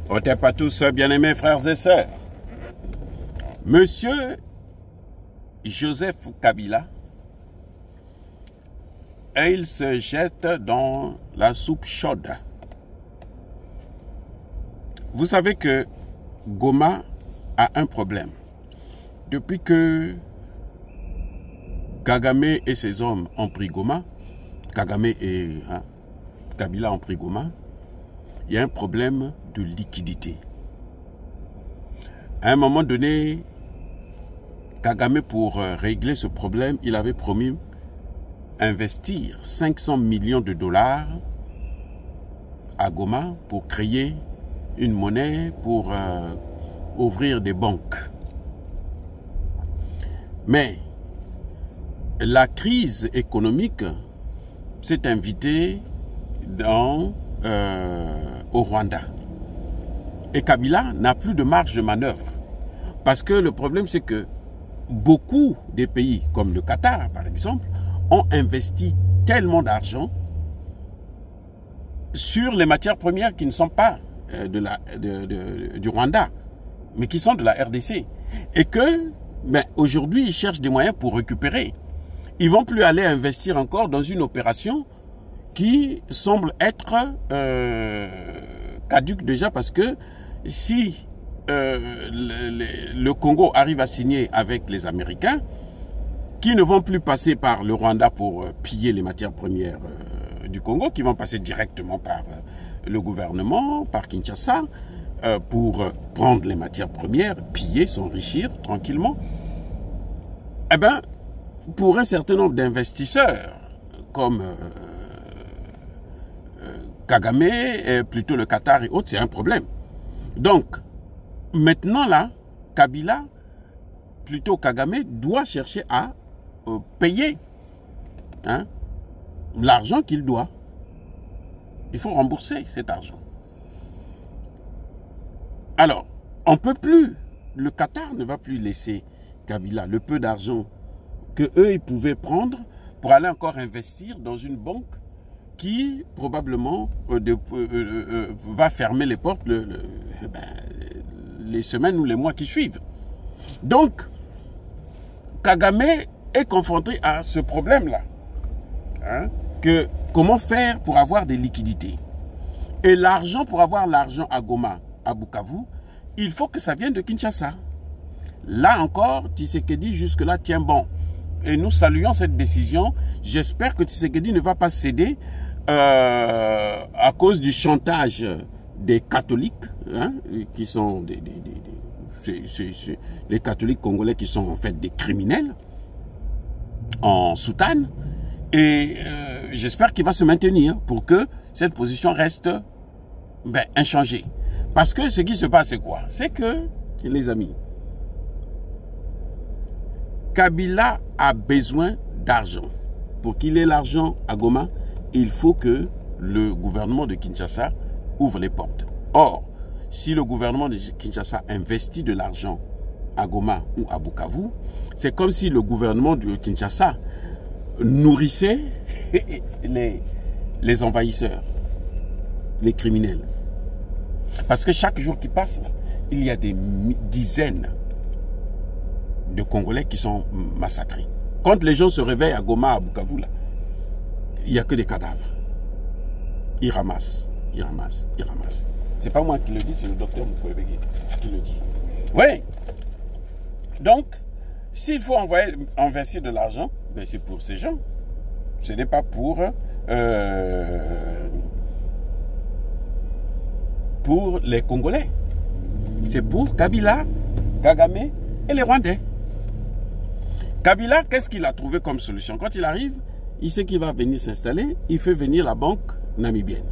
Otep à tous, bien-aimés frères et sœurs. Monsieur Joseph Kabila, et il se jette dans la soupe chaude. Vous savez que Goma a un problème. Depuis que Kagame et ses hommes ont pris Goma, Kagame et Kabila ont pris Goma, il y a un problème de liquidité. À un moment donné, Kagame, pour régler ce problème, il avait promis investir 500 millions de dollars à Goma pour créer une monnaie, pour ouvrir des banques. Mais la crise économique s'est invitée au Rwanda. Et Kabila n'a plus de marge de manœuvre. Parce que le problème, c'est que beaucoup des pays, comme le Qatar par exemple, ont investi tellement d'argent sur les matières premières qui ne sont pas du Rwanda, mais qui sont de la RDC. Et que aujourd'hui, ils cherchent des moyens pour récupérer. Ils ne vont plus aller investir encore dans une opération qui semble être caduque déjà, parce que si le Congo arrive à signer avec les Américains, qui ne vont plus passer par le Rwanda pour piller les matières premières du Congo, qui vont passer directement par le gouvernement, par Kinshasa, pour prendre les matières premières, piller, s'enrichir tranquillement, eh bien, pour un certain nombre d'investisseurs, comme Kagame, plutôt le Qatar et autres, c'est un problème. Donc, maintenant là, Kabila, plutôt Kagame, doit chercher à payer l'argent qu'il doit. Il faut rembourser cet argent. Alors, on ne peut plus, le Qatar ne va plus laisser Kabila le peu d'argent que eux ils pouvaient prendre pour aller encore investir dans une banque qui probablement va fermer les portes les semaines ou les mois qui suivent. Donc, Kagame est confronté à ce problème-là. Comment faire pour avoir des liquidités? Et l'argent, pour avoir l'argent à Goma, à Bukavu, il faut que ça vienne de Kinshasa. Là encore, Tshisekedi jusque-là tient bon. Et nous saluons cette décision. J'espère que Tshisekedi ne va pas céder à cause du chantage des catholiques, qui sont les catholiques congolais qui sont en fait des criminels en soutane. Et j'espère qu'il va se maintenir pour que cette position reste inchangée. Parce que ce qui se passe, c'est quoi? C'est que, les amis, Kabila a besoin d'argent. Pour qu'il ait l'argent à Goma, il faut que le gouvernement de Kinshasa ouvre les portes. Or, si le gouvernement de Kinshasa investit de l'argent à Goma ou à Bukavu, c'est comme si le gouvernement de Kinshasa nourrissait les envahisseurs, les criminels. Parce que chaque jour qui passe, il y a des dizaines de Congolais qui sont massacrés. Quand les gens se réveillent à Goma, à Bukavu, là, il n'y a que des cadavres. Ils ramassent, ils ramassent, ils ramassent. C'est pas moi qui le dis, c'est le docteur Mukwege qui le dit. Oui. Donc, s'il faut investir de l'argent, c'est pour ces gens. Ce n'est pas pour les Congolais. C'est pour Kabila, Kagame et les Rwandais. Kabila, qu'est-ce qu'il a trouvé comme solution? Quand il arrive, il sait qu'il va venir s'installer, il fait venir la banque namibienne.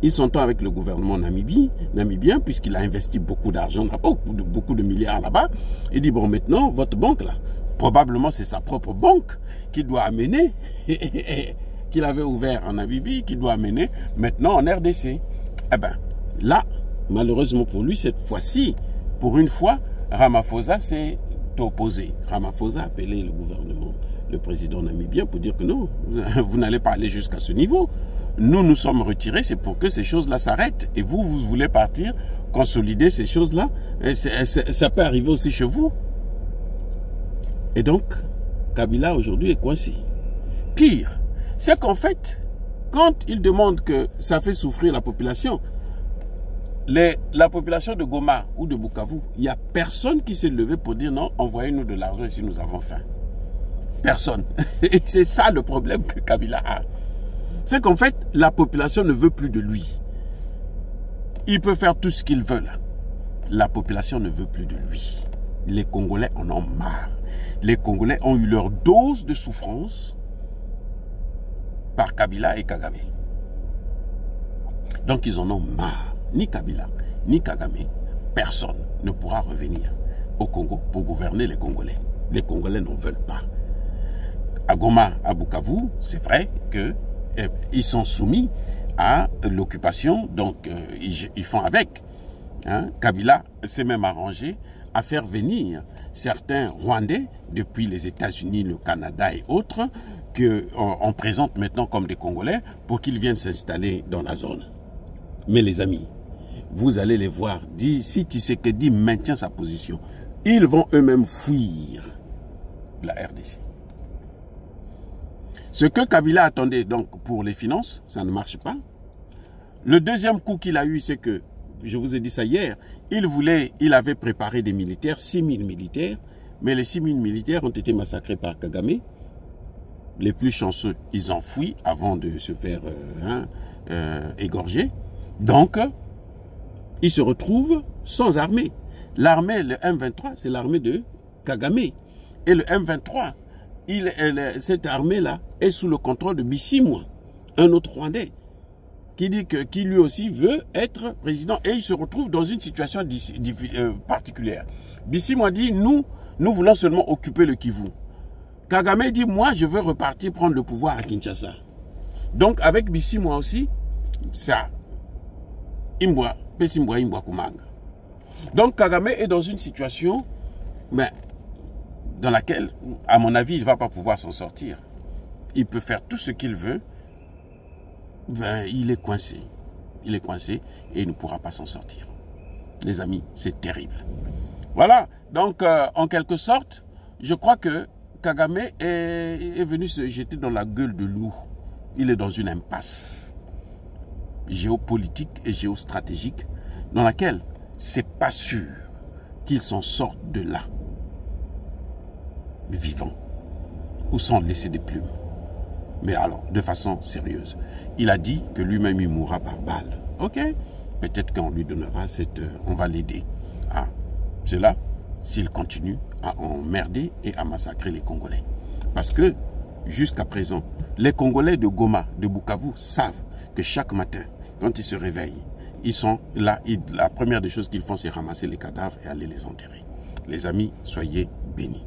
Il s'entend avec le gouvernement namibien, puisqu'il a investi beaucoup d'argent, beaucoup de milliards là-bas. Il dit, bon, maintenant, votre banque, là, probablement c'est sa propre banque qu'il doit amener, qu'il avait ouvert en Namibie, qu'il doit amener maintenant en RDC. Eh bien, là, malheureusement pour lui, cette fois-ci, pour une fois, Ramaphosa s'est opposé. Ramaphosa a appelé le gouvernement le président namibien pour dire que non, vous n'allez pas aller jusqu'à ce niveau. Nous, nous sommes retirés, c'est pour que ces choses-là s'arrêtent. Et vous, vous voulez partir, consolider ces choses-là. Ça peut arriver aussi chez vous. Et donc, Kabila aujourd'hui est coincé. Pire, c'est qu'en fait, quand il demande que ça fait souffrir la population, la population de Goma ou de Bukavu, il n'y a personne qui s'est levé pour dire non, envoyez-nous de l'argent si nous avons faim. Personne. Et c'est ça le problème que Kabila a. C'est qu'en fait, la population ne veut plus de lui. Il peut faire tout ce qu'il veut là. La population ne veut plus de lui. Les Congolais en ont marre. Les Congolais ont eu leur dose de souffrance par Kabila et Kagame. Donc ils en ont marre. Ni Kabila, ni Kagame, personne ne pourra revenir au Congo pour gouverner les Congolais. Les Congolais n'en veulent pas. À Goma, à Bukavu, c'est vrai qu'ils sont soumis à l'occupation, donc ils font avec. Hein. Kabila s'est même arrangé à faire venir certains Rwandais depuis les États-Unis, le Canada et autres, qu'on présente maintenant comme des Congolais pour qu'ils viennent s'installer dans la zone. Mais les amis, vous allez les voir, si Tshisekedi maintient sa position, ils vont eux-mêmes fuir la RDC. Ce que Kabila attendait donc pour les finances, ça ne marche pas. Le deuxième coup qu'il a eu, c'est que, je vous ai dit ça hier, il avait préparé des militaires, 6000 militaires, mais les 6000 militaires ont été massacrés par Kagame. Les plus chanceux, ils ont fui avant de se faire égorger. Donc, ils se retrouvent sans armée. L'armée, le M23, c'est l'armée de Kagame. Et le M23, cette armée-là est sous le contrôle de Bisimwa, un autre Rwandais, qui dit qui lui aussi veut être président. Et il se retrouve dans une situation particulière. Bisimwa dit, nous voulons seulement occuper le Kivu. Kagame dit, moi, je veux repartir prendre le pouvoir à Kinshasa. Donc, avec Bisimwa aussi, ça, Imbwa, Pesimbwa, Imbwa, Kumanga. Donc, Kagame est dans une situation, mais, dans laquelle, à mon avis, il ne va pas pouvoir s'en sortir. Il peut faire tout ce qu'il veut, ben, il est coincé. Il est coincé et il ne pourra pas s'en sortir. Les amis, c'est terrible. Voilà, donc, en quelque sorte, je crois que Kagame est venu se jeter dans la gueule de loup. Il est dans une impasse géopolitique et géostratégique dans laquelle c'est pas sûr qu'il s'en sorte de là vivant ou sans laisser des plumes. Mais alors, de façon sérieuse, il a dit que lui-même il mourra par balle. Ok, peut-être qu'on lui donnera on va l'aider à cela s'il continue à emmerder et à massacrer les Congolais. Parce que, jusqu'à présent, les Congolais de Goma, de Bukavu, savent que chaque matin, quand ils se réveillent, ils sont là, la première des choses qu'ils font, c'est ramasser les cadavres et aller les enterrer. Les amis, soyez bénis.